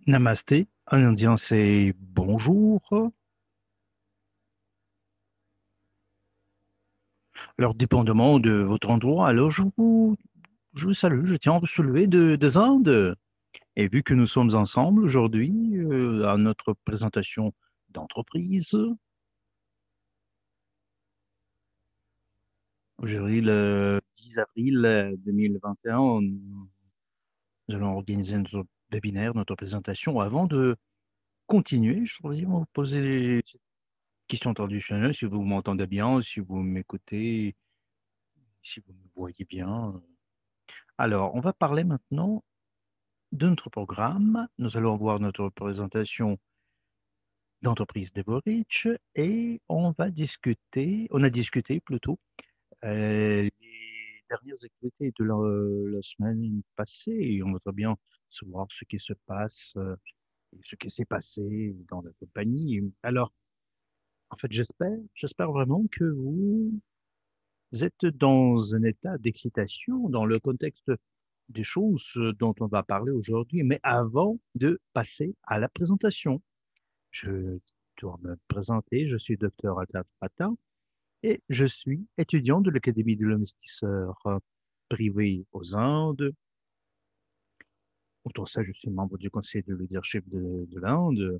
Namasté, en indien c'est bonjour. Alors, dépendamment de votre endroit, je vous salue, je tiens à vous soulever des Indes. Et vu que nous sommes ensemble aujourd'hui à notre présentation d'entreprise, aujourd'hui le 10 avril 2021, nous allons organiser notre webinaire, notre présentation. Avant de continuer, je voudrais vous poser les questions traditionnelles, si vous m'entendez bien, si vous m'écoutez, si vous me voyez bien. Alors, on va parler maintenant de notre programme. Nous allons voir notre présentation d'entreprise d'Everich et on a discuté plutôt les dernières activités de la semaine passée et on voudrait bien savoir ce qui se passe, et ce qui s'est passé dans la compagnie. Alors, en fait, j'espère vraiment que vous êtes dans un état d'excitation dans le contexte des choses dont on va parler aujourd'hui. Mais avant de passer à la présentation, je dois me présenter. Je suis docteur Altaf Patin et je suis étudiant de l'Académie de l'investisseur privé aux Indes. Outre ça, je suis membre du conseil de leadership de l'Inde.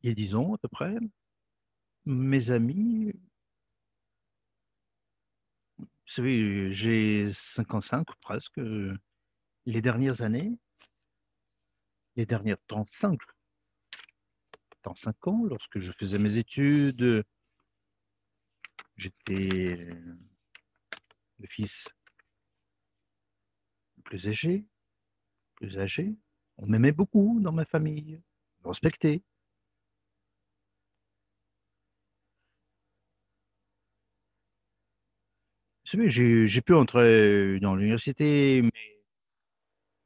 Il y a 10 ans à peu près, mes amis, vous savez, j'ai 55 presque. Les dernières années, les dernières 35 ans, lorsque je faisais mes études, j'étais le fils le plus âgé. On m'aimait beaucoup dans ma famille, on me respectait. Vous savez, j'ai pu entrer dans l'université,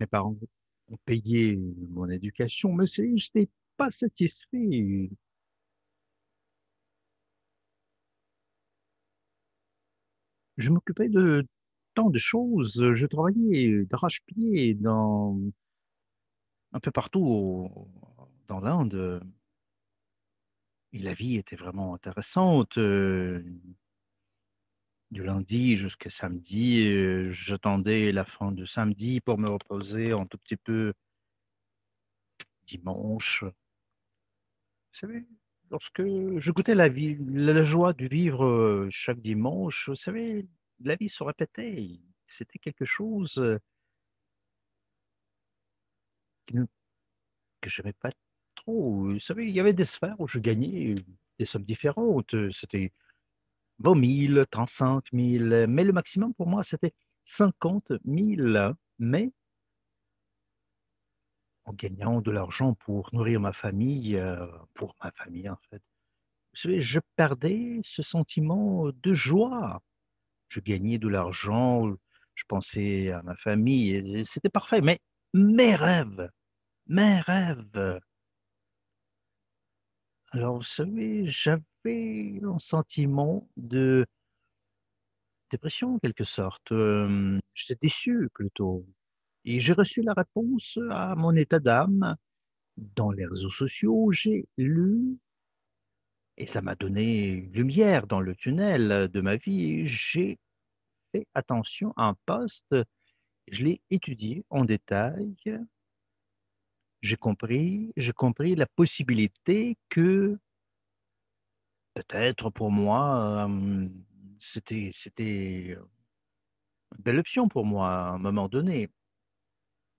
mes parents ont payé mon éducation, mais je n'étais pas satisfait. Je m'occupais de tant de choses. Je travaillais d'arrache-pied un peu partout dans l'Inde. Et la vie était vraiment intéressante. Du lundi jusqu'à samedi, j'attendais la fin de samedi pour me reposer un tout petit peu dimanche. Vous savez, lorsque je goûtais la vie, la joie de vivre chaque dimanche, vous savez, la vie se répétait. C'était quelque chose qui ne- que je n'aimais pas trop. Vous savez, il y avait des sphères où je gagnais des sommes différentes. C'était 20 000, 35 000, mais le maximum pour moi, c'était 50 000. Mais en gagnant de l'argent pour nourrir ma famille, pour ma famille en fait. Je perdais ce sentiment de joie. Je gagnais de l'argent, je pensais à ma famille, et c'était parfait. Mais mes rêves, mes rêves. Alors, vous savez, j'avais un sentiment de dépression en quelque sorte. J'étais déçu plutôt. Et j'ai reçu la réponse à mon état d'âme dans les réseaux sociaux. J'ai lu et ça m'a donné une lumière dans le tunnel de ma vie. J'ai fait attention à un poste, je l'ai étudié en détail. J'ai compris la possibilité que peut-être pour moi, c'était une belle option pour moi à un moment donné.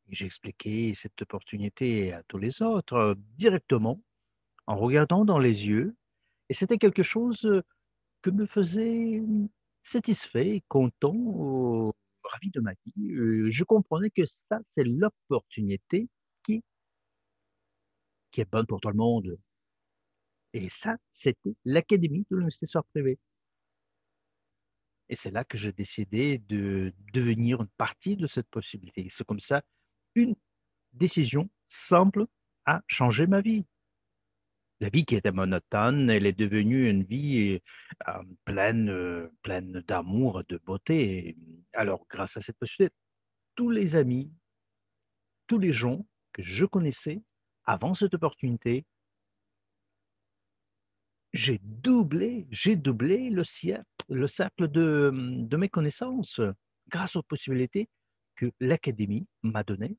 Et j'ai expliqué cette opportunité à tous les autres directement en regardant dans les yeux. Et c'était quelque chose que me faisait satisfait, content, ravi de ma vie. Je comprenais que ça, c'est l'opportunité qui, qui est bonne pour tout le monde. Et ça, c'était l'Académie de l'investisseur privé. Et c'est là que j'ai décidé de devenir une partie de cette possibilité. C'est comme ça, une décision simple a changé ma vie. La vie qui était monotone, elle est devenue une vie pleine d'amour, de beauté. Alors, grâce à cette possibilité, tous les amis, tous les gens que je connaissais avant cette opportunité, j'ai doublé le cercle de mes connaissances grâce aux possibilités que l'académie m'a données.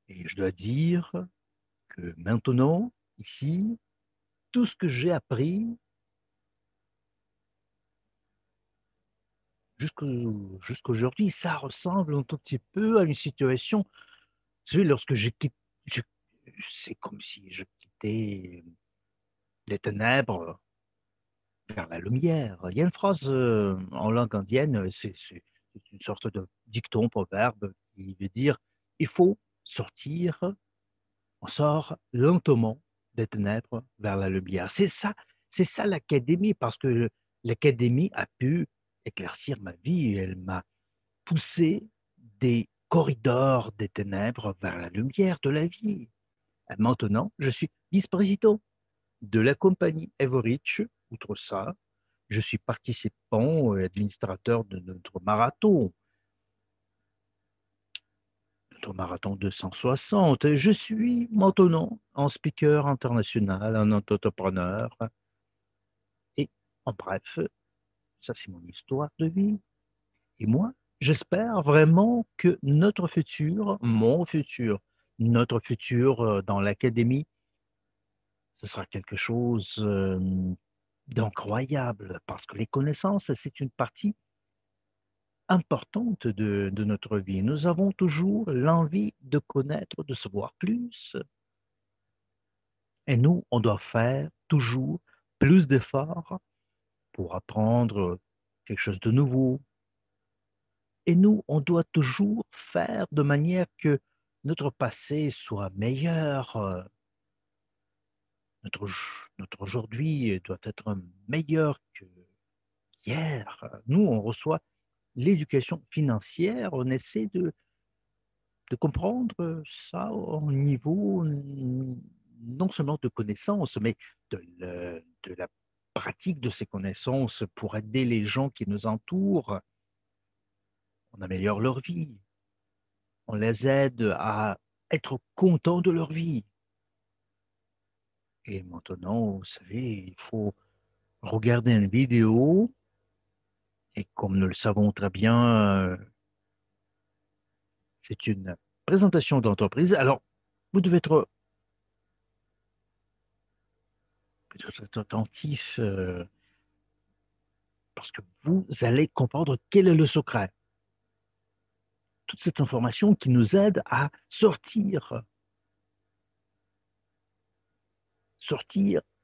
Et je dois dire que maintenant, ici, tout ce que j'ai appris jusqu'aujourd'hui, ça ressemble un tout petit peu à une situation. Vous savez, lorsque je- c'est comme si je quittais les ténèbres vers la lumière. Il y a une phrase en langue indienne, c'est une sorte de dicton, proverbe, qui veut dire il faut sortir, on sort lentement des ténèbres vers la lumière. C'est ça l'académie, parce que l'académie a pu éclaircir ma vie. Elle m'a poussé des corridors des ténèbres vers la lumière de la vie. Et maintenant, je suis vice-président de la compagnie Everich. Outre ça, je suis participant et administrateur de notre marathon 260. Je suis maintenant un speaker international, un entrepreneur. Et en bref, ça c'est mon histoire de vie. Et moi, j'espère vraiment que notre futur, mon futur, notre futur dans l'académie, ce sera quelque chose d'incroyable, parce que les connaissances, c'est une partie importante de notre vie. Nous avons toujours l'envie de connaître, de savoir plus. Et nous, on doit faire toujours plus d'efforts pour apprendre quelque chose de nouveau. Et nous, on doit toujours faire de manière que notre passé soit meilleur. Notre aujourd'hui doit être meilleur qu'hier. Nous, on reçoit l'éducation financière, on essaie de comprendre ça au niveau non seulement de connaissances, mais de la pratique de ces connaissances pour aider les gens qui nous entourent. On améliore leur vie, on les aide à être contents de leur vie. Et maintenant, vous savez, il faut regarder une vidéo et comme nous le savons très bien, c'est une présentation d'entreprise. Alors, vous devez être attentif parce que vous allez comprendre quel est le secret. Toute cette information qui nous aide à sortir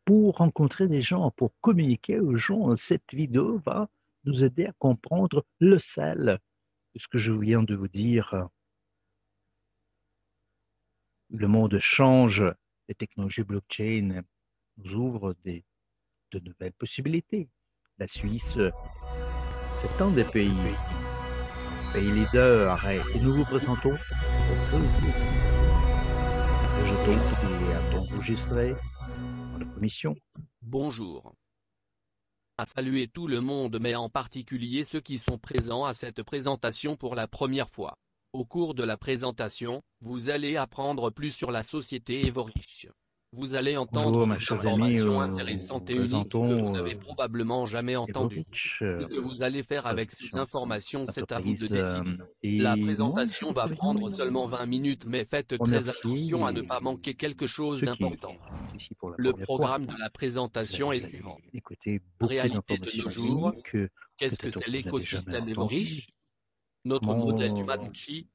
pour rencontrer des gens, pour communiquer aux gens. Cette vidéo va nous aider à comprendre le sel de ce que je viens de vous dire. Le monde change, les technologies blockchain nous ouvrent de nouvelles possibilités. La Suisse, c'est un des pays leaders, et nous vous présentons votre jeton qui est enregistré dans la commission. Bonjour. À saluer tout le monde, mais en particulier ceux qui sont présents à cette présentation pour la première fois. Au cours de la présentation, vous allez apprendre plus sur la société Evorich. Vous allez entendre Bonjour, mes des chers amis, informations nous vous intéressantes et uniques que vous présentons n'avez probablement jamais entendues. Evorich, Ce que vous allez faire avec ces présentation informations, c'est à vous de d'entreprise. décider. La Et moi, je présentation va voudrais prendre bien seulement 20 minutes, mais faites très attention à ne remercier pas manquer quelque chose ceux qui d'important. sont ici pour la Le première fois. programme de la Vous présentation est suivant. allez écouter beaucoup Réalité de d'informations nos jours, uniques que qu'est-ce que peut-être c'est vous n'avez jamais l'écosystème entendues. Evorich, notre modèle du Comment, Manchi,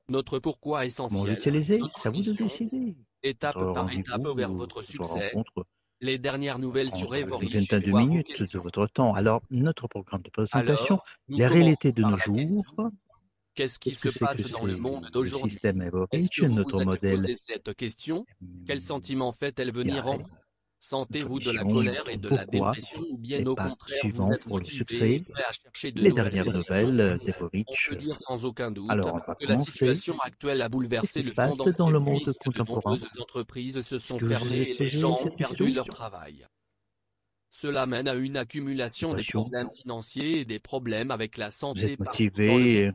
notre pourquoi comment essentiel, l'utiliser? C'est notre à vous de mission, décider. Notre étape par étape vers rendez-vous, votre notre succès, rencontre les dernières va nouvelles sur prendre une Evorich vingtaine et de voir vos minutes de questions. votre temps. Alors, notre programme de présentation, Alors, nous les réalités commençons de par nos la jours, question. Qu'est-ce qui qu'est-ce se que c'est que passe dans le c'est monde le d'aujourd'hui? système Est-ce Everbridge, que vous notre vous êtes modèle posé cette question? Quel sentiment fait-elle venir en BI, vous? notre Sentez-vous de la mission, il nous colère et demande de la pourquoi, dépression ou bien les au pas contraire vous suivants êtes pour le motivé et succès, prêt à chercher de les nouvelles dernières décisions? nouvelles On d'Evorich. peut dire sans aucun doute Alors, on va que la commencer. situation actuelle a Qu'est-ce bouleversé qui se le monde passe dans entier le monde puisque de contemporain? nombreuses entreprises se Est-ce sont que je vous fermées ai et les posé gens ont cette perdu question? leur travail. Cela mène à une accumulation des Situation, problèmes financiers et des problèmes avec la vous santé êtes partout dans le monde. motivé,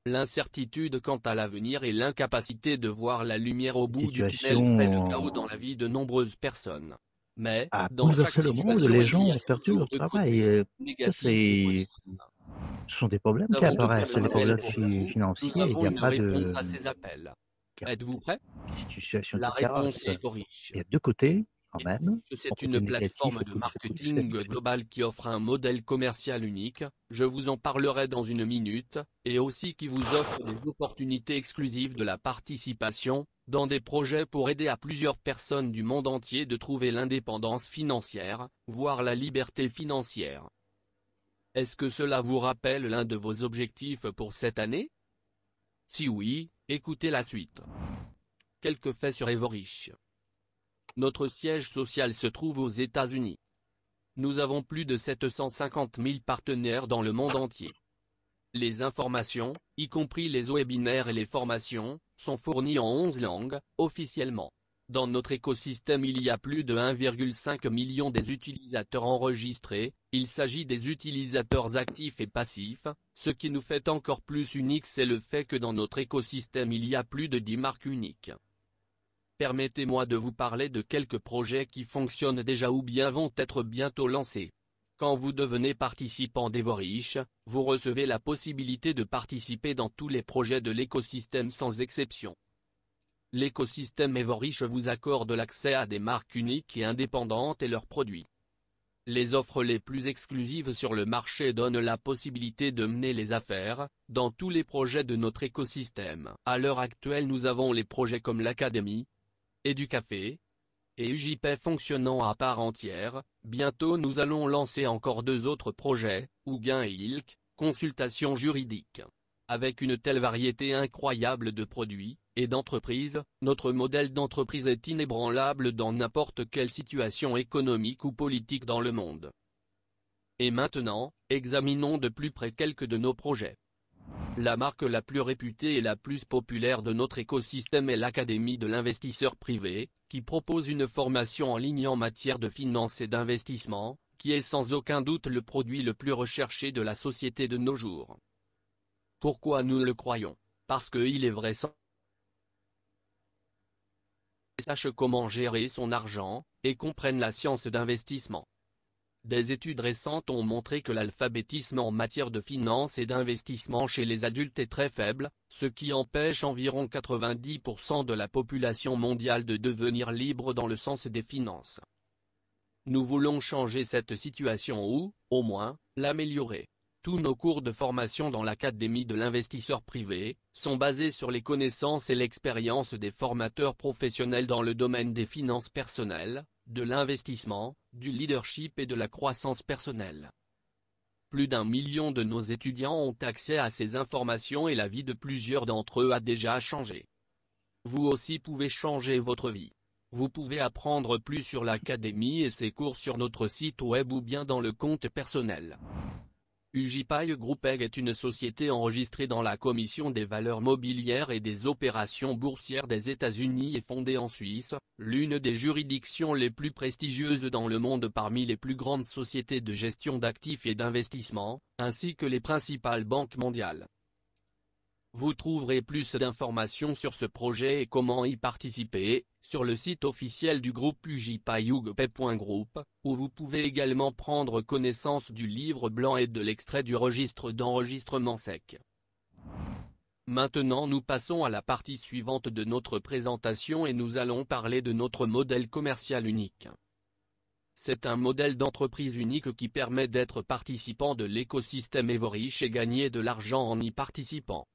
L'incertitude quant à l'avenir et l'incapacité de voir la lumière au bout du tunnel crée le chaos dans situation la vie de nombreuses personnes. Mais, a dans chaque bouleversé le monde, situation les il y gens a ont perdu toujours leur deux travail. côtés, Ça, négatifs ou c'est, positifs. ce sont des problèmes Nous qui avons de bonnes apparaissent, les nouvelles problèmes pour vous, nous financiers. Il avons n'y a une pas réponse de, à ces appels. il y a Êtes-vous prêt? des situations La réponse efficaces. est Vorish. Il y a deux côtés, quand Vorish, même, au c'est côté une négatif, plateforme au de côté positif. marketing global qui offre un modèle commercial unique, je vous en parlerai dans une minute, et aussi qui vous offre des opportunités exclusives de la participation, dans des projets pour aider à plusieurs personnes du monde entier de trouver l'indépendance financière, voire la liberté financière. Est-ce que cela vous rappelle l'un de vos objectifs pour cette année? Si oui, écoutez la suite. Quelques faits sur Evorish. Notre siège social se trouve aux États-Unis. Nous avons plus de 750 000 partenaires dans le monde entier. Les informations, y compris les webinaires et les formations, sont fournies en 11 langues, officiellement. Dans notre écosystème il y a plus de 1,5 million des utilisateurs enregistrés, il s'agit des utilisateurs actifs et passifs, ce qui nous fait encore plus uniques c'est le fait que dans notre écosystème il y a plus de 10 marques uniques. Permettez-moi de vous parler de quelques projets qui fonctionnent déjà ou bien vont être bientôt lancés. Quand vous devenez participant d'Evorish, vous recevez la possibilité de participer dans tous les projets de l'écosystème sans exception. L'écosystème Evorish vous accorde l'accès à des marques uniques et indépendantes et leurs produits. Les offres les plus exclusives sur le marché donnent la possibilité de mener les affaires, dans tous les projets de notre écosystème. À l'heure actuelle nous avons les projets comme l'Académie, Educafé, et UJP fonctionnant à part entière. Bientôt nous allons lancer encore deux autres projets, Ougain et Ilk, consultation juridique. Avec une telle variété incroyable de produits, et d'entreprises, notre modèle d'entreprise est inébranlable dans n'importe quelle situation économique ou politique dans le monde. Et maintenant, examinons de plus près quelques de nos projets. La marque la plus réputée et la plus populaire de notre écosystème est l'Académie de l'investisseur privé, qui propose une formation en ligne en matière de finance et d'investissement, qui est sans aucun doute le produit le plus recherché de la société de nos jours. Pourquoi nous le croyons? Parce qu'il est vrai sans sache comment gérer son argent, et comprenne la science d'investissement. Des études récentes ont montré que l'alphabétisme en matière de finance et d'investissement chez les adultes est très faible, ce qui empêche environ 90% de la population mondiale de devenir libre dans le sens des finances. Nous voulons changer cette situation ou, au moins, l'améliorer. Tous nos cours de formation dans l'Académie de l'investisseur privé sont basés sur les connaissances et l'expérience des formateurs professionnels dans le domaine des finances personnelles, de l'investissement, du leadership et de la croissance personnelle. Plus d'1 million de nos étudiants ont accès à ces informations et la vie de plusieurs d'entre eux a déjà changé. Vous aussi pouvez changer votre vie. Vous pouvez apprendre plus sur l'Académie et ses cours sur notre site web ou bien dans le compte personnel. UJPI Group Egg est une société enregistrée dans la Commission des valeurs mobilières et des opérations boursières des États-Unis et fondée en Suisse, l'une des juridictions les plus prestigieuses dans le monde parmi les plus grandes sociétés de gestion d'actifs et d'investissement, ainsi que les principales banques mondiales. Vous trouverez plus d'informations sur ce projet et comment y participer, sur le site officiel du groupe ujpayugp.group, où vous pouvez également prendre connaissance du livre blanc et de l'extrait du registre d'enregistrement sec. Maintenant nous passons à la partie suivante de notre présentation et nous allons parler de notre modèle commercial unique. C'est un modèle d'entreprise unique qui permet d'être participant de l'écosystème Evorish et gagner de l'argent en y participant.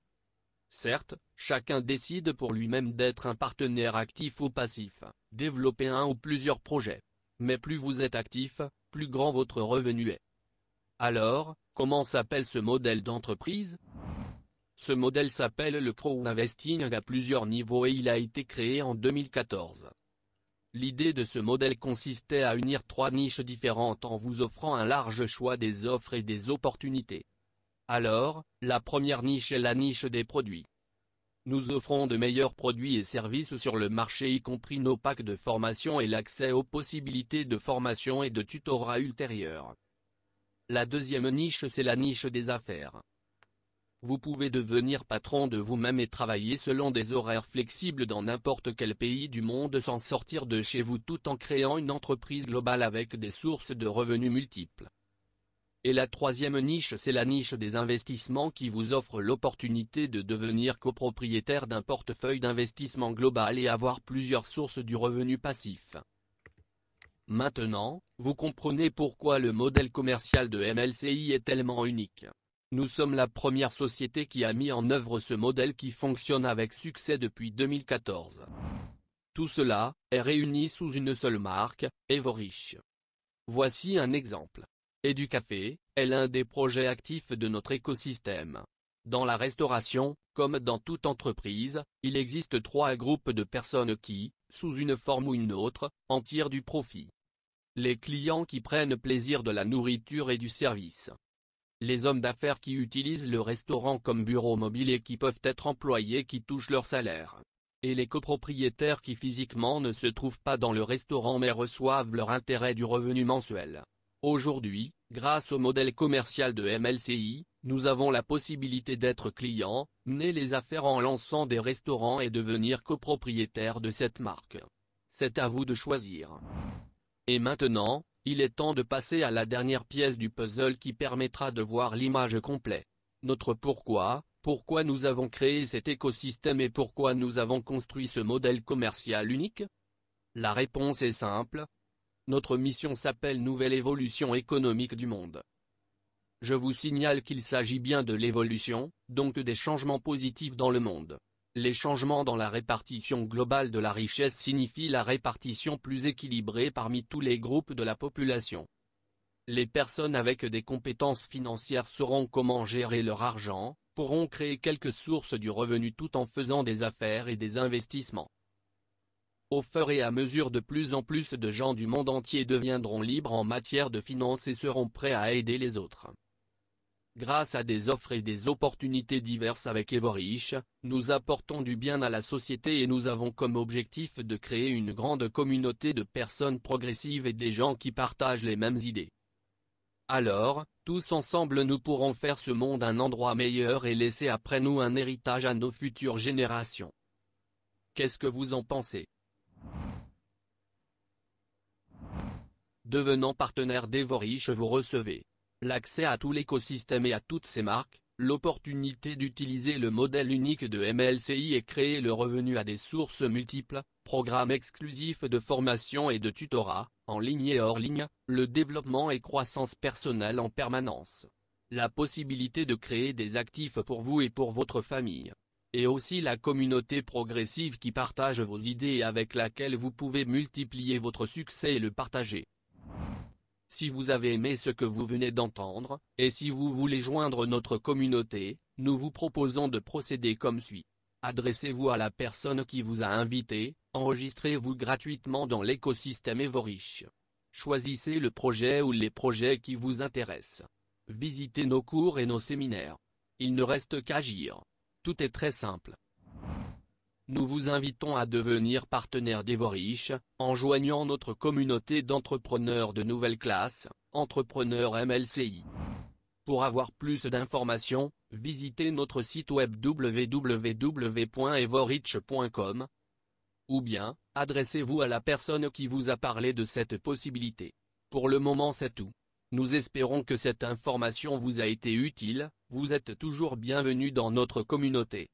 Certes, chacun décide pour lui-même d'être un partenaire actif ou passif, développer un ou plusieurs projets. Mais plus vous êtes actif, plus grand votre revenu est. Alors, comment s'appelle ce modèle d'entreprise? Ce modèle s'appelle le crowd investing à plusieurs niveaux et il a été créé en 2014. L'idée de ce modèle consistait à unir trois niches différentes en vous offrant un large choix des offres et des opportunités. Alors, la première niche est la niche des produits. Nous offrons de meilleurs produits et services sur le marché, y compris nos packs de formation et l'accès aux possibilités de formation et de tutorat ultérieurs. La deuxième niche, c'est la niche des affaires. Vous pouvez devenir patron de vous-même et travailler selon des horaires flexibles dans n'importe quel pays du monde sans sortir de chez vous, tout en créant une entreprise globale avec des sources de revenus multiples. Et la troisième niche, c'est la niche des investissements qui vous offre l'opportunité de devenir copropriétaire d'un portefeuille d'investissement global et avoir plusieurs sources du revenu passif. Maintenant, vous comprenez pourquoi le modèle commercial de MLCI est tellement unique. Nous sommes la première société qui a mis en œuvre ce modèle qui fonctionne avec succès depuis 2014. Tout cela est réuni sous une seule marque, Evorich. Voici un exemple. EduCafé est l'un des projets actifs de notre écosystème. Dans la restauration, comme dans toute entreprise, il existe trois groupes de personnes qui, sous une forme ou une autre, en tirent du profit. Les clients qui prennent plaisir de la nourriture et du service. Les hommes d'affaires qui utilisent le restaurant comme bureau mobile et qui peuvent être employés qui touchent leur salaire. Et les copropriétaires qui physiquement ne se trouvent pas dans le restaurant mais reçoivent leur intérêt du revenu mensuel. Aujourd'hui, grâce au modèle commercial de MLCI, nous avons la possibilité d'être clients, mener les affaires en lançant des restaurants et devenir copropriétaire de cette marque. C'est à vous de choisir. Et maintenant, il est temps de passer à la dernière pièce du puzzle qui permettra de voir l'image complète. Notre pourquoi nous avons créé cet écosystème et pourquoi nous avons construit ce modèle commercial unique? La réponse est simple. Notre mission s'appelle Nouvelle évolution économique du monde. Je vous signale qu'il s'agit bien de l'évolution, donc des changements positifs dans le monde. Les changements dans la répartition globale de la richesse signifient la répartition plus équilibrée parmi tous les groupes de la population. Les personnes avec des compétences financières sauront comment gérer leur argent, pourront créer quelques sources du revenu tout en faisant des affaires et des investissements. Au fur et à mesure, de plus en plus de gens du monde entier deviendront libres en matière de finances et seront prêts à aider les autres. Grâce à des offres et des opportunités diverses avec Evorich, nous apportons du bien à la société et nous avons comme objectif de créer une grande communauté de personnes progressives et des gens qui partagent les mêmes idées. Alors, tous ensemble nous pourrons faire ce monde un endroit meilleur et laisser après nous un héritage à nos futures générations. Qu'est-ce que vous en pensez? Devenant partenaire d'Evorich, vous recevez l'accès à tout l'écosystème et à toutes ses marques, l'opportunité d'utiliser le modèle unique de MLCI et créer le revenu à des sources multiples, programmes exclusifs de formation et de tutorat, en ligne et hors ligne, le développement et croissance personnelle en permanence. La possibilité de créer des actifs pour vous et pour votre famille. Et aussi la communauté progressive qui partage vos idées et avec laquelle vous pouvez multiplier votre succès et le partager. Si vous avez aimé ce que vous venez d'entendre, et si vous voulez joindre notre communauté, nous vous proposons de procéder comme suit. Adressez-vous à la personne qui vous a invité, enregistrez-vous gratuitement dans l'écosystème Evorich. Choisissez le projet ou les projets qui vous intéressent. Visitez nos cours et nos séminaires. Il ne reste qu'à agir. Tout est très simple. Nous vous invitons à devenir partenaire d'Evorich, en joignant notre communauté d'entrepreneurs de nouvelle classe, Entrepreneurs MLCI. Pour avoir plus d'informations, visitez notre site web www.evorich.com. Ou bien, adressez-vous à la personne qui vous a parlé de cette possibilité. Pour le moment c'est tout. Nous espérons que cette information vous a été utile, vous êtes toujours bienvenus dans notre communauté.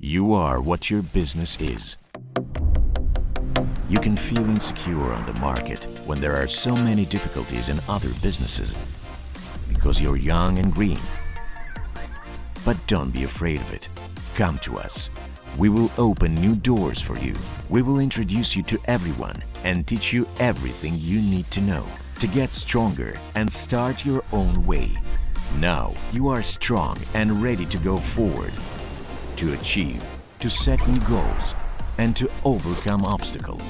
You are what your business is. You can feel insecure on the market when there are so many difficulties in other businesses because you're young and green. But don't be afraid of it. Come to us. We will open new doors for you. We will introduce you to everyone and teach you everything you need to know to get stronger and start your own way. Now you are strong and ready to go forward, to achieve, to set new goals, and to overcome obstacles.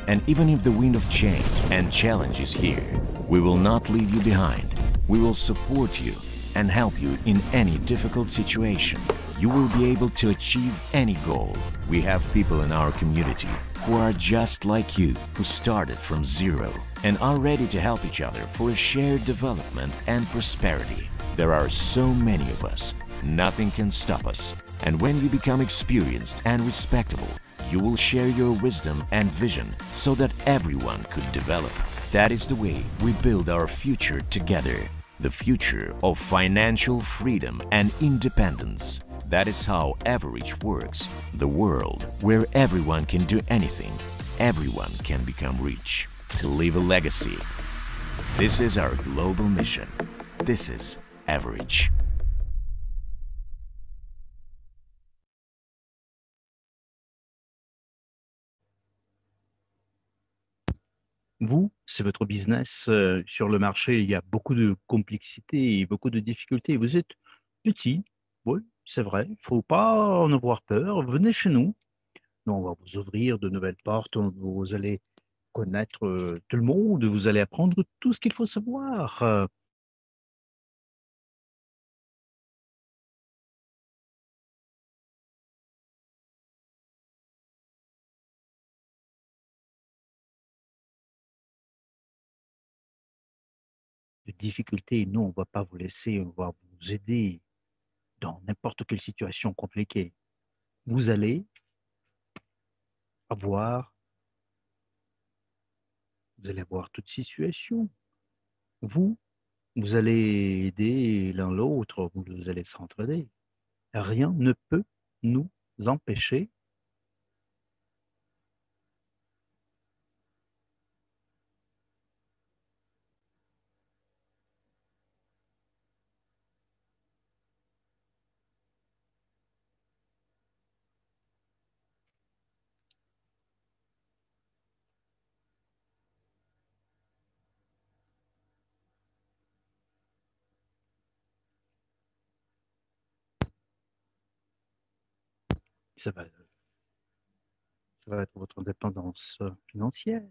And even if the wind of change and challenge is here, we will not leave you behind. We will support you and help you in any difficult situation. You will be able to achieve any goal. We have people in our community who are just like you, who started from zero and are ready to help each other for a shared development and prosperity. There are so many of us. Nothing can stop us. And when you become experienced and respectable, you will share your wisdom and vision so that everyone could develop. That is the way we build our future together. The future of financial freedom and independence. That is how Average works. The world where everyone can do anything, everyone can become rich, to leave a legacy. This is our global mission. This is Average. Vous, c'est votre business. Sur le marché, il y a beaucoup de complexité et beaucoup de difficultés. Vous êtes petit, oui, c'est vrai. Il ne faut pas en avoir peur. Venez chez nous. Nous, on va vous ouvrir de nouvelles portes. Vous allez connaître tout le monde. Vous allez apprendre tout ce qu'il faut savoir. De difficultés, nous, on ne va pas vous laisser. On va vous aider dans n'importe quelle situation compliquée. Vous allez avoir, vous allez avoir toute situation. Vous, vous allez aider l'un l'autre, vous allez s'entraider. Rien ne peut nous empêcher. Ça va, ça va être votre indépendance financière.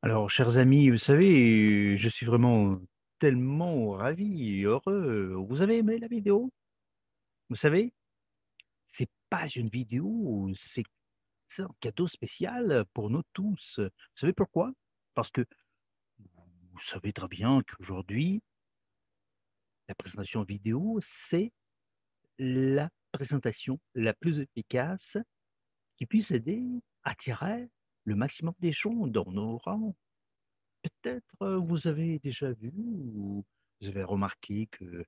Alors, chers amis, vous savez, je suis vraiment tellement ravi et heureux. Vous avez aimé la vidéo? Vous savez, c'est pas une vidéo, c'est un cadeau spécial pour nous tous. Vous savez pourquoi? Parce que vous savez très bien qu'aujourd'hui, la présentation vidéo, c'est la présentation la plus efficace qui puisse aider à attirer le maximum des gens dans nos rangs. Peut-être vous avez déjà vu ou vous avez remarqué que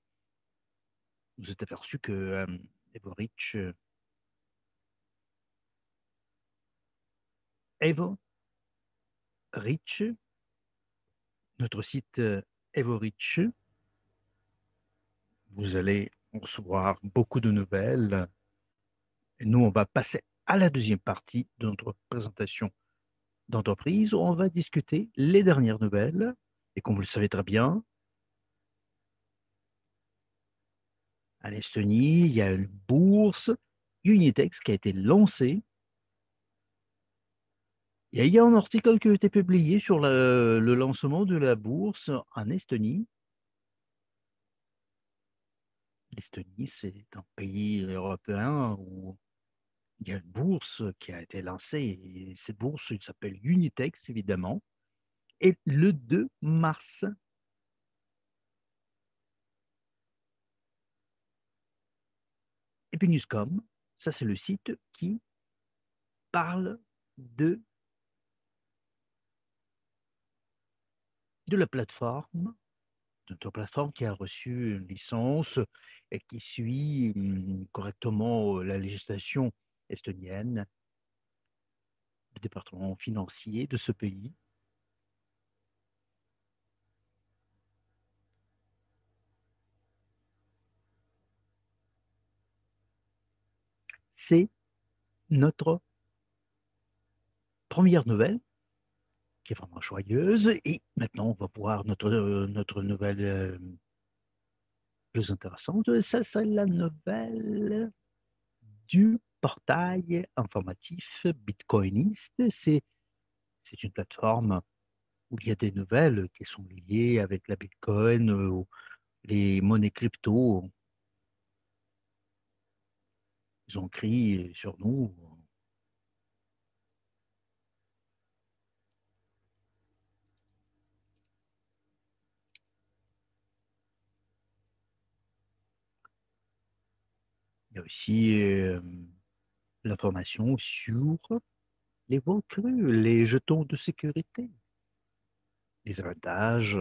vous êtes aperçu que Evo Evo Rich, notre site Evo Rich, vous allez recevoir beaucoup de nouvelles. Et nous, on va passer à la deuxième partie de notre présentation d'entreprise où on va discuter les dernières nouvelles. Et comme vous le savez très bien, à l'Estonie, il y a une bourse Unitex qui a été lancée. Et il y a un article qui a été publié sur le lancement de la bourse en Estonie. L'Estonie, c'est un pays européen où Il y a une bourse qui a été lancée, et cette bourse, il s'appelle Unitex, évidemment. Et le 2 mars, Epenuscom, ça c'est le site qui parle de la plateforme, de notre plateforme qui a reçu une licence et qui suit correctement la législation estonienne, le département financier de ce pays. C'est notre première nouvelle qui est vraiment joyeuse. Et maintenant, on va voir notre nouvelle plus intéressante. Ça, c'est la nouvelle du portail informatif bitcoiniste. C'est une plateforme où il y a des nouvelles qui sont liées avec la Bitcoin, les monnaies crypto. Ils ont écrit sur nous. Il y a aussi l'information sur les votes crus, les jetons de sécurité, les avantages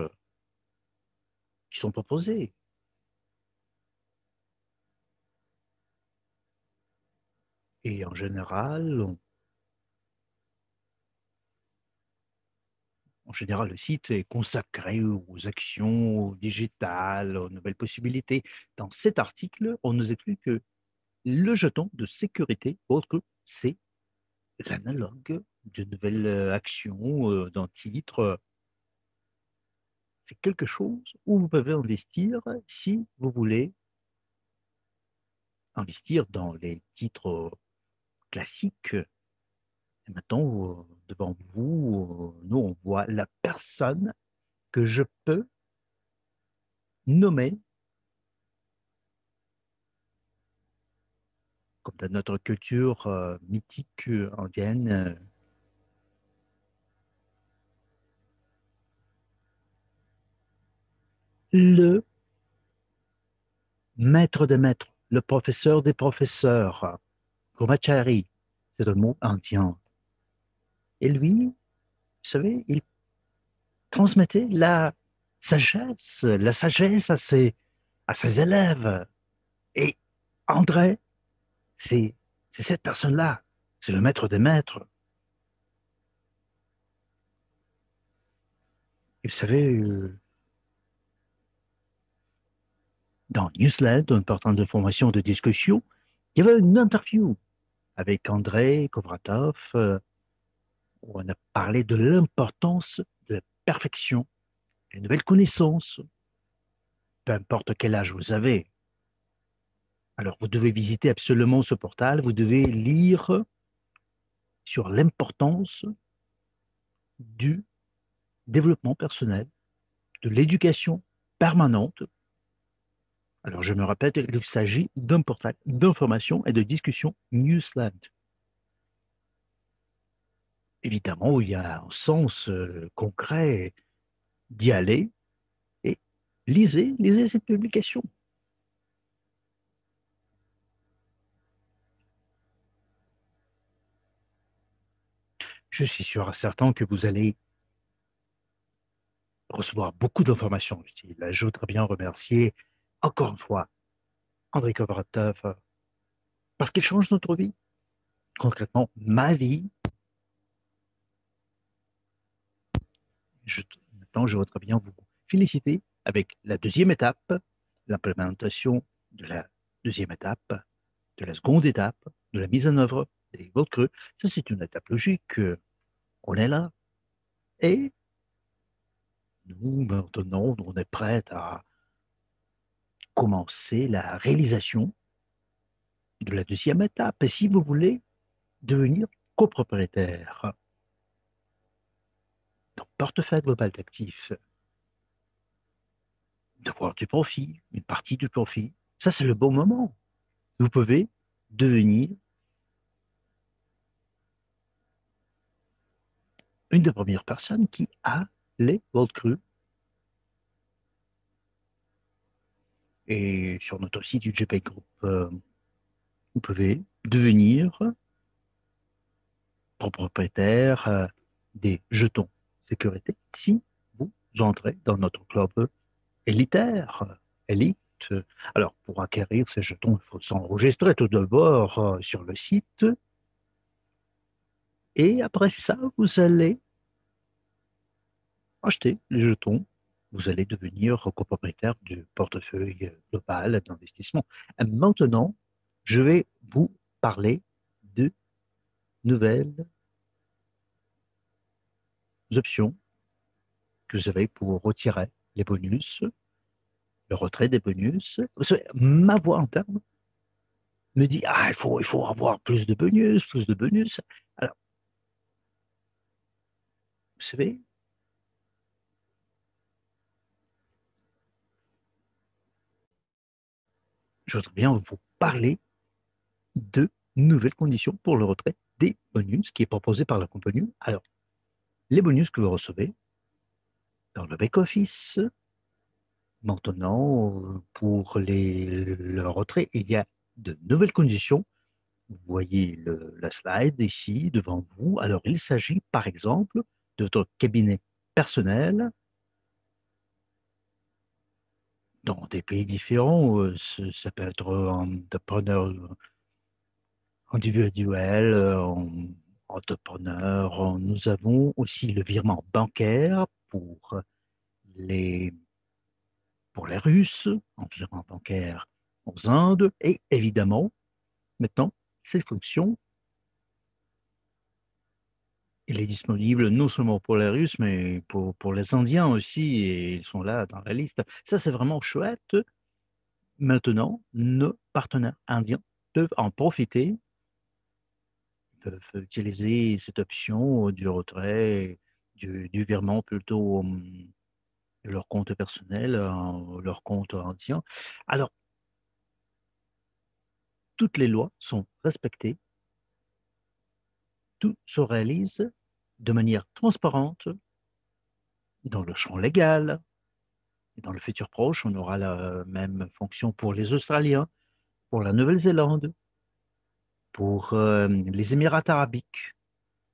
qui sont proposés. Et en général, le site est consacré aux actions digitales, aux nouvelles possibilités. Dans cet article, on nous explique que le jeton de sécurité, autre, c'est l'analogue de nouvelles actions d'un titre. C'est quelque chose où vous pouvez investir si vous voulez investir dans les titres classiques. Et maintenant, devant vous, nous, on voit la personne que je peux nommer, comme dans notre culture mythique indienne, le maître des maîtres, le professeur des professeurs, Brahmachari, c'est le mot indien. Et lui, vous savez, il transmettait la sagesse à ses élèves. Et André, c'est cette personne-là, c'est le maître des maîtres. Et vous savez, dans Newslet, un portail de formation de discussion, il y avait une interview avec André Kovratov, où on a parlé de l'importance de la perfection, des nouvelles connaissances, peu importe quel âge vous avez. Alors, vous devez visiter absolument ce portal, vous devez lire sur l'importance du développement personnel, de l'éducation permanente. Alors, je me répète, il s'agit d'un portail d'information et de discussion Newsland. Évidemment, il y a un sens concret d'y aller et lisez cette publication. Je suis sûr et certain que vous allez recevoir beaucoup d'informations utiles. Je voudrais bien remercier encore une fois André Kovratov parce qu'il change notre vie, concrètement ma vie. Maintenant, je voudrais bien vous féliciter avec la deuxième étape, l'implémentation de la deuxième étape, de la seconde étape, de la mise en œuvre des votes creux. Ça, c'est une étape logique. On est là. Et nous, maintenant, on est prêts à commencer la réalisation de la deuxième étape. Et si vous voulez devenir copropriétaire dans portefeuille global d'actifs, d'avoir du profit, une partie du profit, ça c'est le bon moment. Vous pouvez devenir une des premières personnes qui a les World Cru. Et sur notre site du JPay Group, vous pouvez devenir propriétaire des jetons sécurité si vous entrez dans notre club élitaire, élite. Alors, pour acquérir ces jetons, il faut s'enregistrer tout d'abord sur le site. Et après ça, vous allez acheter les jetons. Vous allez devenir copropriétaire du portefeuille global d'investissement. Et maintenant, je vais vous parler de nouvelles options que vous avez pour retirer les bonus, le retrait des bonus. Vous savez, ma voix interne me dit, ah, il faut avoir plus de bonus, plus de bonus. Alors, vous savez, je voudrais bien vous parler de nouvelles conditions pour le retrait des bonus qui est proposé par la compagnie. Alors, les bonus que vous recevez dans le back-office, maintenant, pour le retrait, il y a de nouvelles conditions. Vous voyez la slide ici devant vous. Alors, il s'agit par exemple de votre cabinet personnel dans des pays différents. Ça peut être entrepreneur individuel, entrepreneur. Nous avons aussi le virement bancaire les, pour les Russes, en virement bancaire aux Indes. Et évidemment, maintenant, cette fonction, elle est disponible non seulement pour les Russes, mais pour les Indiens aussi, et ils sont là dans la liste. Ça, c'est vraiment chouette. Maintenant, nos partenaires indiens peuvent en profiter, peuvent utiliser cette option du retrait, du virement plutôt de leur compte personnel, leur compte indien. Alors, toutes les lois sont respectées, tout se réalise de manière transparente dans le champ légal. Et dans le futur proche, on aura la même fonction pour les Australiens, pour la Nouvelle-Zélande, pour les Émirats arabiques,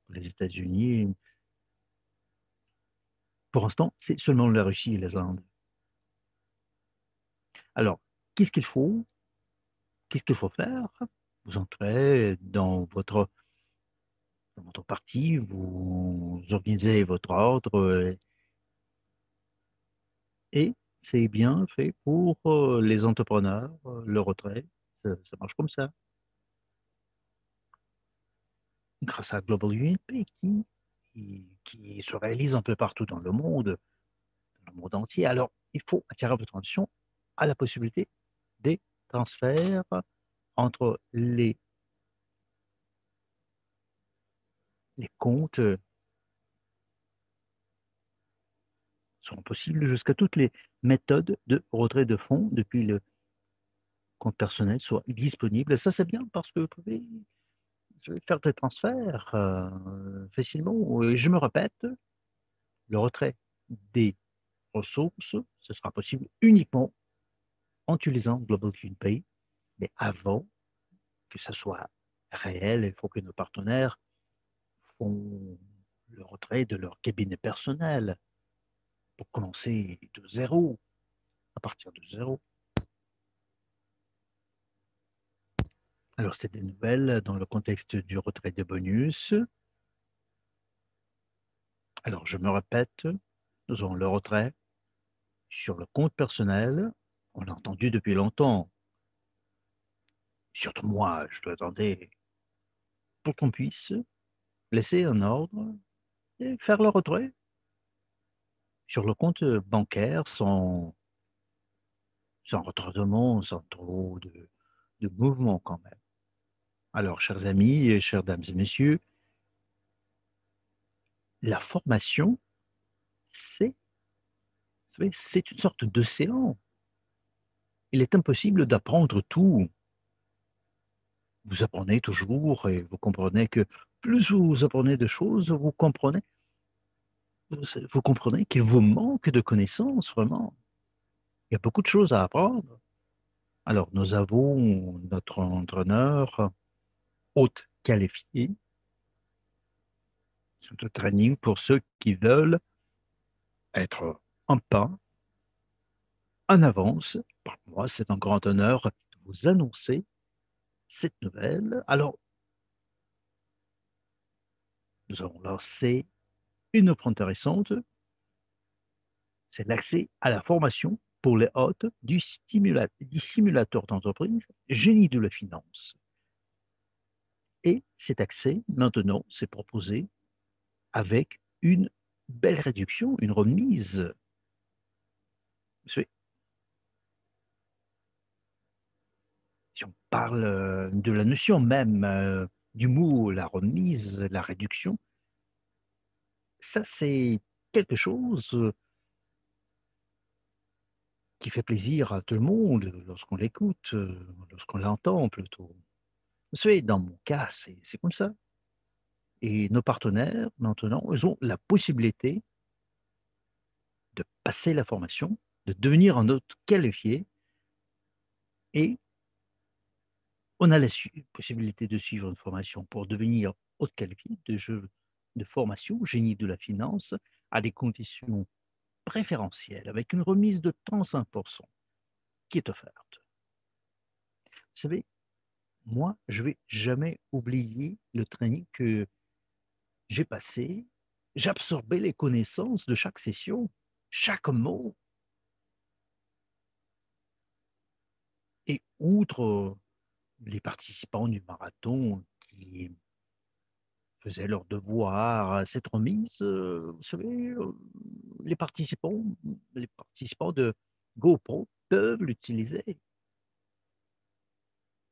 pour les États-Unis. Pour l'instant, c'est seulement la Russie et les Indes. Alors, qu'est-ce qu'il faut? Qu'est-ce qu'il faut faire? Vous entrez dans votre parti, vous organisez votre ordre et c'est bien fait pour les entrepreneurs, le retrait, ça marche comme ça. Grâce à Global UNP qui se réalise un peu partout dans le monde entier. Alors, il faut attirer votre attention à la possibilité des transferts entre les comptes sont possibles jusqu'à toutes les méthodes de retrait de fonds depuis le compte personnel soient disponibles. Et ça, c'est bien parce que vous pouvez faire des transferts facilement. Et je me répète, le retrait des ressources, ce sera possible uniquement en utilisant Global Clean Pay. Mais avant que ça soit réel, il faut que nos partenaires font le retrait de leur cabinet personnel pour commencer de zéro, à partir de zéro. Alors, c'est des nouvelles dans le contexte du retrait de bonus. Alors, je me répète, nous avons le retrait sur le compte personnel. On l'a entendu depuis longtemps. Surtout moi, je dois attendre pour qu'on puisse laisser un ordre et faire le retrait sur le compte bancaire sans retardement, sans trop de mouvement quand même. Alors, chers amis, et chers dames et messieurs, la formation, c'est une sorte d'océan. Il est impossible d'apprendre tout. Vous apprenez toujours et vous comprenez que plus vous apprenez de choses, vous comprenez vous comprenez qu'il vous manque de connaissances, vraiment. Il y a beaucoup de choses à apprendre. Alors, nous avons notre entraîneur haute qualifié, c'est un training pour ceux qui veulent être un pas en avance. Pour moi, c'est un grand honneur de vous annoncer cette nouvelle. Alors, nous avons lancé une offre intéressante, c'est l'accès à la formation pour les hôtes du simulateur d'entreprise Génie de la finance. Et cet accès, maintenant, c'est proposé avec une belle réduction, une remise. Si on parle de la notion même du mot, la remise, la réduction, ça c'est quelque chose qui fait plaisir à tout le monde lorsqu'on l'écoute, lorsqu'on l'entend plutôt. Vous savez, dans mon cas, c'est comme ça. Et nos partenaires, maintenant, ils ont la possibilité de passer la formation, de devenir un hôte qualifié et on a la possibilité de suivre une formation pour devenir hôte qualifié de formation génie de la finance à des conditions préférentielles avec une remise de 35% qui est offerte. Vous savez, moi, je vais jamais oublier le training que j'ai passé. J'absorbais les connaissances de chaque session, chaque mot. Et outre les participants du marathon qui faisaient leur devoir à cette remise, vous savez, les participants de GoPro peuvent l'utiliser.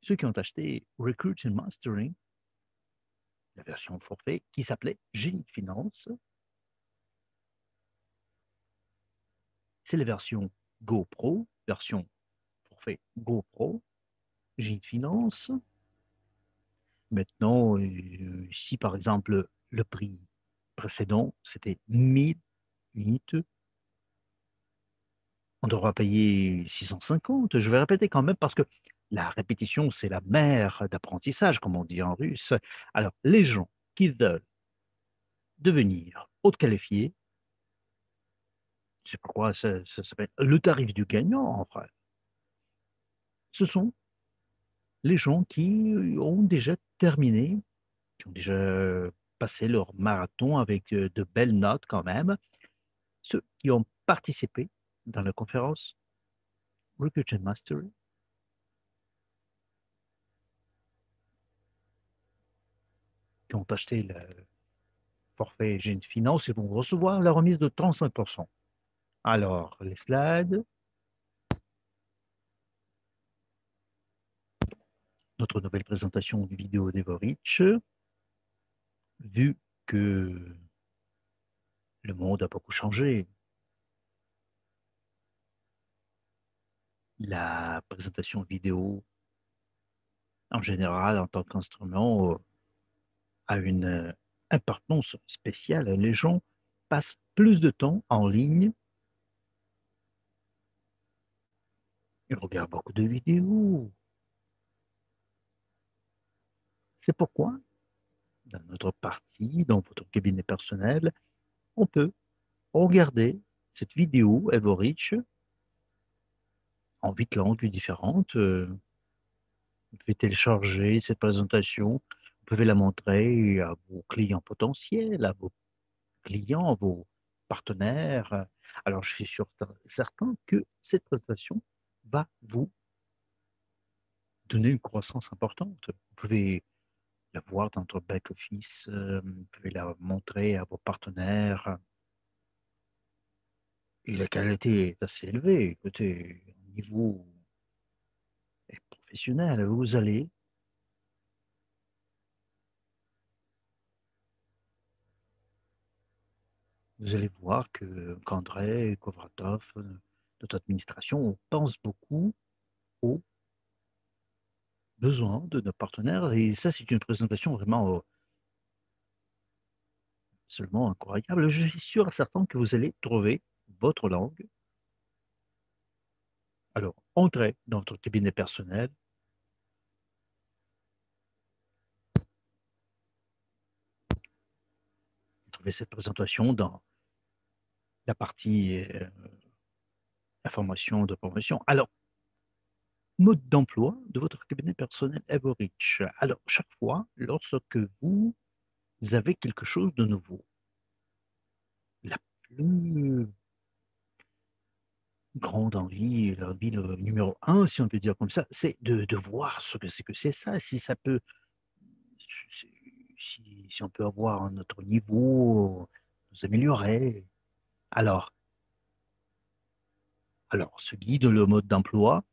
Ceux qui ont acheté Recruit and Mastering, la version forfait, qui s'appelait Génie de Finance, c'est la version GoPro, version forfait GoPro, Génie de Finance. Maintenant, ici, par exemple, le prix précédent, c'était 1000 unités. On devra payer 650. Je vais répéter quand même parce que la répétition, c'est la mère d'apprentissage, comme on dit en russe. Alors, les gens qui veulent devenir haute qualifiés, c'est pourquoi ça s'appelle le tarif du gagnant, en fait. Ce sont les gens qui ont déjà terminé, qui ont déjà passé leur marathon avec de belles notes quand même, ceux qui ont participé dans la conférence Recruit and Mastery, qui ont acheté le forfait Génie de Finance, ils vont recevoir la remise de 35%. Alors, les slides, notre nouvelle présentation vidéo d'Evorich, vu que le monde a beaucoup changé, la présentation vidéo, en général, en tant qu'instrument, a une importance spéciale. Les gens passent plus de temps en ligne, ils regardent beaucoup de vidéos. C'est pourquoi, dans notre partie, dans votre cabinet personnel, on peut regarder cette vidéo Evorich en 8 langues différentes. Vous pouvez télécharger cette présentation, vous pouvez la montrer à vos clients potentiels, à vos clients, à vos partenaires. Alors, je suis certain que cette présentation va vous donner une croissance importante. Vous pouvez la voir dans votre back-office, vous pouvez la montrer à vos partenaires. Et la qualité est assez élevée. Écoutez, au niveau professionnel, vous allez voir qu'André Kovratov, notre administration, on pense beaucoup aux besoins de nos partenaires. Et ça, c'est une présentation vraiment absolument incroyable. Je suis sûr et certain que vous allez trouver votre langue. Alors, entrez dans votre cabinet personnel. Vous trouvez cette présentation dans la partie information de promotion. Alors, mode d'emploi de votre cabinet personnel Everich. Alors, chaque fois, lorsque vous avez quelque chose de nouveau, la plus grande envie, l'envie numéro un, si on peut dire comme ça, c'est de voir ce que c'est ça, si ça peut, si on peut avoir un autre niveau, nous améliorer. Alors, ce guide, le mode d'emploi,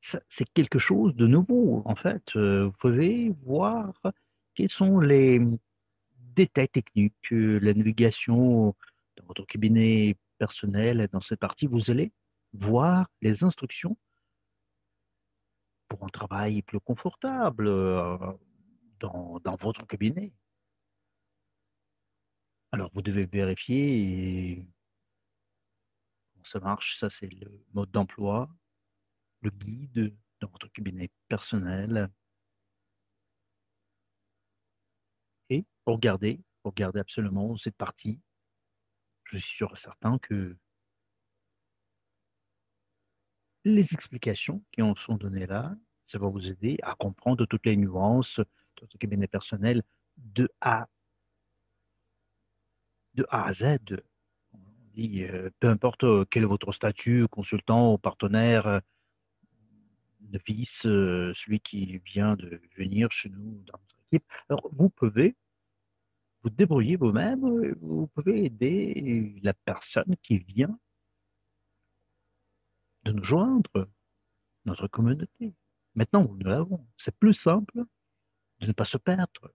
c'est quelque chose de nouveau, en fait. Vous pouvez voir quels sont les détails techniques, la navigation dans votre cabinet personnel, dans cette partie, vous allez voir les instructions pour un travail plus confortable dans votre cabinet. Alors, vous devez vérifier comment ça marche. Ça, c'est le mode d'emploi, le guide dans votre cabinet personnel. Et regardez absolument cette partie. Je suis sûr et certain que les explications qui en sont données là, ça va vous aider à comprendre toutes les nuances de votre cabinet personnel de A à Z. On dit, peu importe quel est votre statut, consultant ou partenaire, novice, celui qui vient de venir chez nous dans notre équipe. Alors, vous pouvez vous débrouiller vous-même, vous pouvez aider la personne qui vient de nous joindre, notre communauté. Maintenant, nous l'avons. C'est plus simple de ne pas se perdre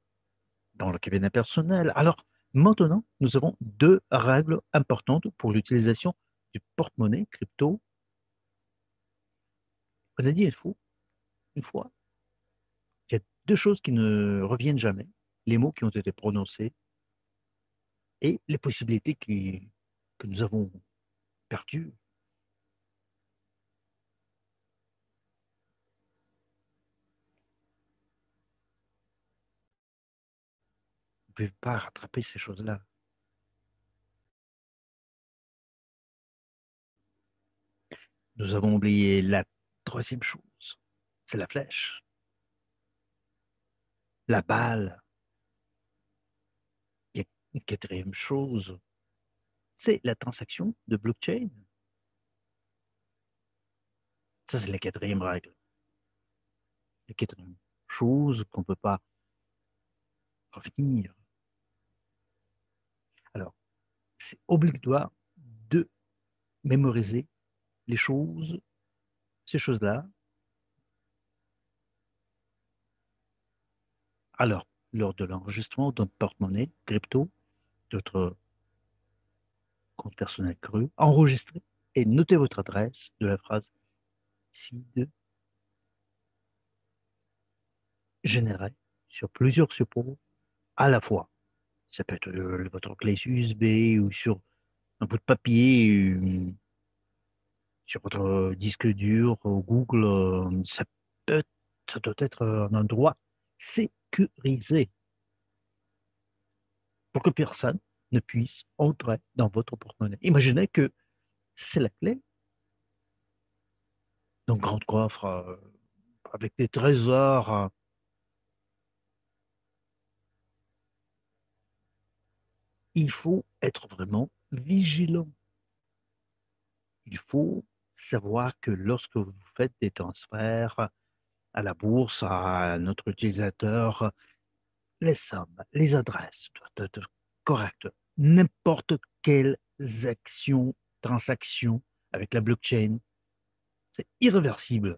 dans le cabinet personnel. Alors, maintenant, nous avons deux règles importantes pour l'utilisation du porte-monnaie crypto. On a dit une fois, il y a deux choses qui ne reviennent jamais, les mots qui ont été prononcés et les possibilités que nous avons perdues. Vous ne pouvez pas rattraper ces choses-là. Nous avons oublié la troisième chose, c'est la flèche, la balle. Il y a une quatrième chose, c'est la transaction de blockchain. Ça, c'est la quatrième règle. La quatrième chose qu'on ne peut pas revenir. Alors, c'est obligatoire de mémoriser les choses, ces choses-là. Alors, lors de l'enregistrement d'un porte-monnaie crypto, d'autres compte personnel cru, enregistrez et notez votre adresse de la phrase SID générée sur plusieurs supports à la fois. Ça peut être votre clé USB ou sur un bout de papier, sur votre disque dur, Google. Ça doit être un endroit sécurisé pour que personne ne puisse entrer dans votre porte-monnaie. Imaginez que c'est la clé d'un grand coffre avec des trésors. Il faut être vraiment vigilant. Il faut savoir que lorsque vous faites des transferts à la bourse, à notre utilisateur, les sommes, les adresses doivent être correctes. N'importe quelle action, transaction avec la blockchain, c'est irréversible.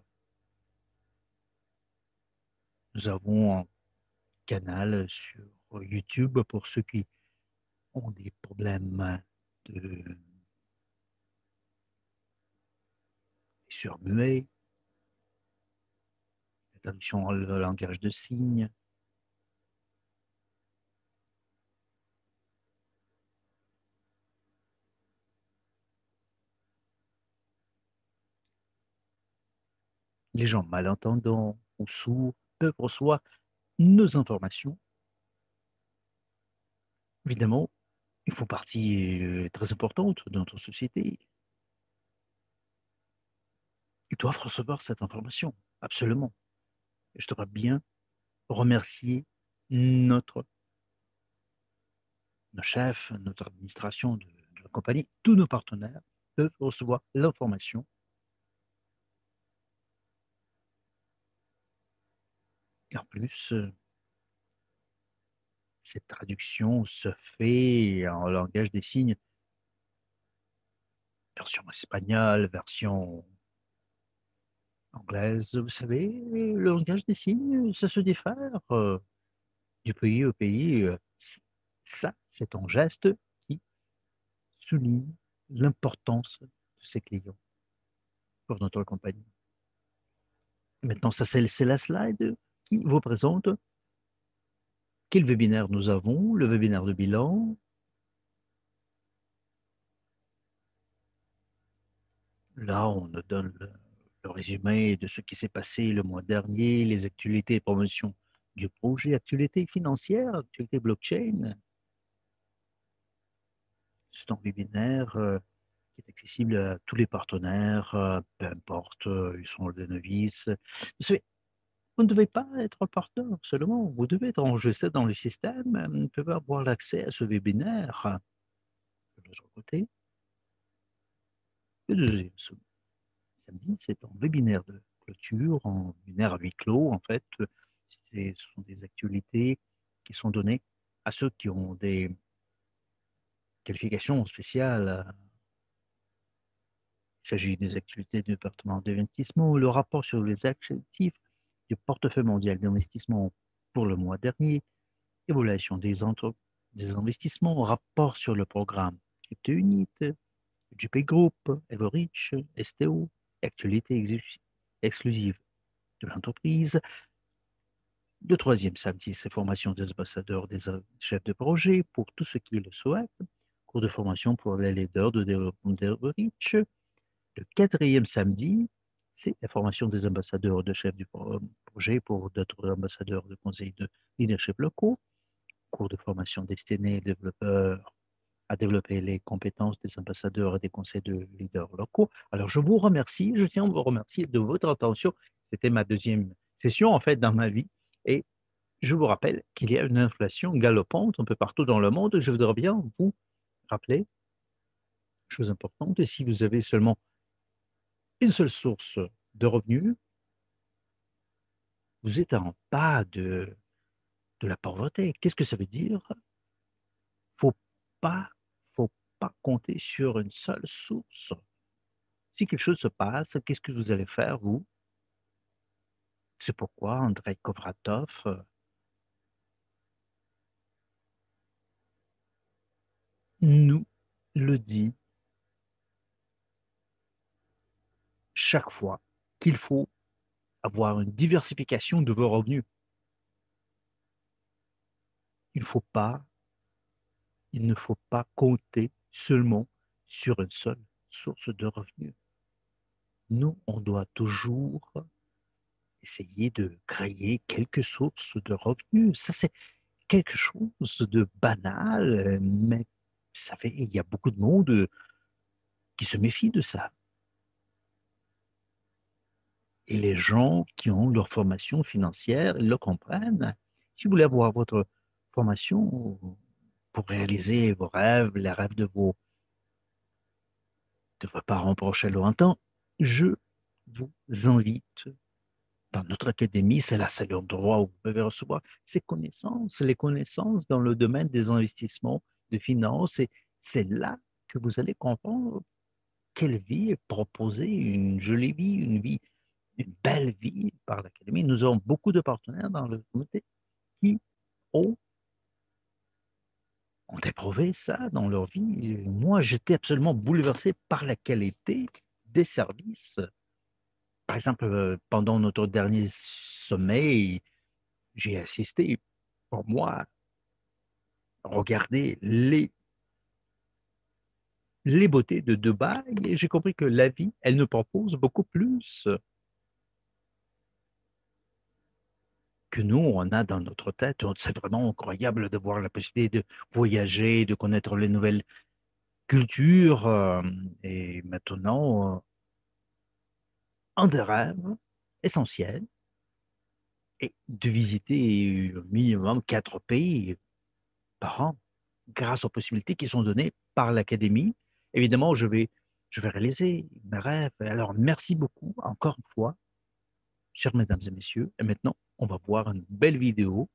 Nous avons un canal sur YouTube pour ceux qui ont des problèmes de surmuet, la traduction en langage de signes. les gens malentendants ou sourds peuvent recevoir nos informations. Évidemment, ils font partie très importante de notre société. Ils doivent recevoir cette information, absolument. Et je devrais bien remercier notre, nos chefs, notre administration de la compagnie, tous nos partenaires peuvent recevoir l'information. Et en plus, cette traduction se fait en langage des signes, version espagnole, version anglaise. Vous savez, le langage des signes, ça se diffère du pays au pays. Ça, c'est un geste qui souligne l'importance de ces clients pour notre compagnie. Maintenant, ça, c'est la slide qui vous présente quel webinaire nous avons, le webinaire de bilan. Là, on nous donne le résumé de ce qui s'est passé le mois dernier, les actualités et promotions du projet, actualités financières, actualités blockchain. C'est un webinaire qui est accessible à tous les partenaires, peu importe, ils sont des novices. Vous savez, vous ne devez pas être partenaire seulement, vous devez être enregistré dans le système, vous devez avoir l'accès à ce webinaire. De l'autre côté, le deuxième samedi, c'est un webinaire de clôture, un webinaire à huis clos. En fait, ce sont des actualités qui sont données à ceux qui ont des qualifications spéciales. Il s'agit des actualités du département d'investissement, le rapport sur les actifs du portefeuille mondial d'investissement pour le mois dernier, évaluation des investissements, rapport sur le programme CryptoUnit, JP Group, Everreach, STO, actualité exclusive de l'entreprise. Le troisième samedi, c'est formation des ambassadeurs, des chefs de projet pour tous ceux qui le souhaitent. Cours de formation pour les leaders de développement d'Everreach. Le quatrième samedi, c'est la formation des ambassadeurs de chefs du projet pour d'autres ambassadeurs de conseils de leadership locaux. Cours de formation destiné aux développeurs à développer les compétences des ambassadeurs et des conseils de leaders locaux. Alors, je vous remercie, je tiens à vous remercier de votre attention. C'était ma deuxième session, en fait, dans ma vie. Et je vous rappelle qu'il y a une inflation galopante un peu partout dans le monde. Je voudrais bien vous rappeler, chose importante, et si vous avez seulement une seule source de revenus, vous êtes en bas de la pauvreté. Qu'est-ce que ça veut dire? Faut pas, faut pas compter sur une seule source. Si quelque chose se passe, qu'est-ce que vous allez faire, vous? C'est pourquoi Andrei Kovratov nous le dit chaque fois qu'il faut avoir une diversification de vos revenus. Il ne faut pas compter seulement sur une seule source de revenus. Nous, on doit toujours essayer de créer quelques sources de revenus. Ça, c'est quelque chose de banal, mais il y a beaucoup de monde qui se méfie de ça. Et les gens qui ont leur formation financière, ils le comprennent. Si vous voulez avoir votre formation pour réaliser vos rêves, les rêves de vos parents proches et lointains, je vous invite dans notre académie. C'est là, c'est l'endroit où vous pouvez recevoir ces connaissances, les connaissances dans le domaine des investissements, de finances. Et c'est là que vous allez comprendre quelle vie est proposée, une jolie vie, une belle vie par l'académie. Nous avons beaucoup de partenaires dans le comité qui ont éprouvé ça dans leur vie. Moi, j'étais absolument bouleversé par la qualité des services. Par exemple, pendant notre dernier sommet, j'ai assisté, pour moi, à regarder les beautés de Dubaï et j'ai compris que la vie, elle nous propose beaucoup plus. que nous, on a dans notre tête. C'est vraiment incroyable d'avoir la possibilité de voyager, de connaître les nouvelles cultures. Et maintenant, un des rêves essentiels est de visiter au minimum 4 pays par an, grâce aux possibilités qui sont données par l'Académie. Évidemment, je vais réaliser mes rêves. Alors, merci beaucoup encore une fois, chers mesdames et messieurs. Et maintenant, on va voir une belle vidéo.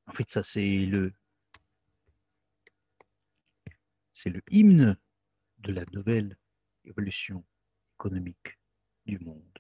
En fait, ça, c'est le hymne de la nouvelle évolution économique du monde.